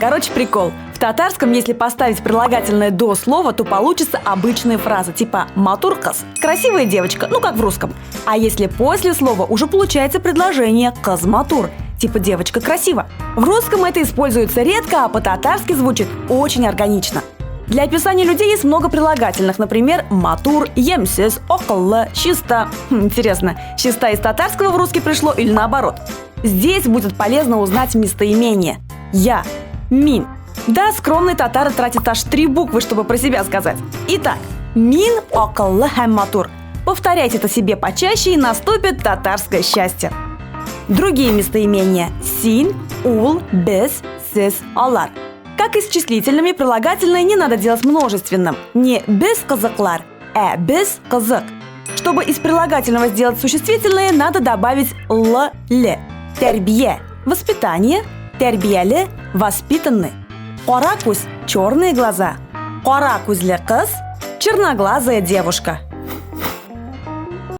Короче, прикол. В татарском, если поставить прилагательное до слова, то получится обычная фраза, типа «матуркас» – красивая девочка, ну как в русском. А если после слова, уже получается предложение «казматур», типа «девочка красива». В русском это используется редко, а по-татарски звучит очень органично. Для описания людей есть много прилагательных, например, «матур», «емсес», «околла», «чиста». Интересно, «чиста» из татарского в русский пришло или наоборот? Здесь будет полезно узнать местоимение «я», «мин». Да, скромные татары тратят аж 3 буквы, чтобы про себя сказать. Итак, «мин околла хэмматур». Повторяйте это себе почаще, и наступит татарское счастье. Другие местоимения – «син», «ул», «без», «сес», «алар». Как и с числительными, прилагательное не надо делать множественным. Не «без казаклар», а «без казак». Чтобы из прилагательного сделать существительное, надо добавить «л-ле». Тербие – воспитание, тербияле – воспитанный. Коракусь – черные глаза. Коракузле кыз – черноглазая девушка.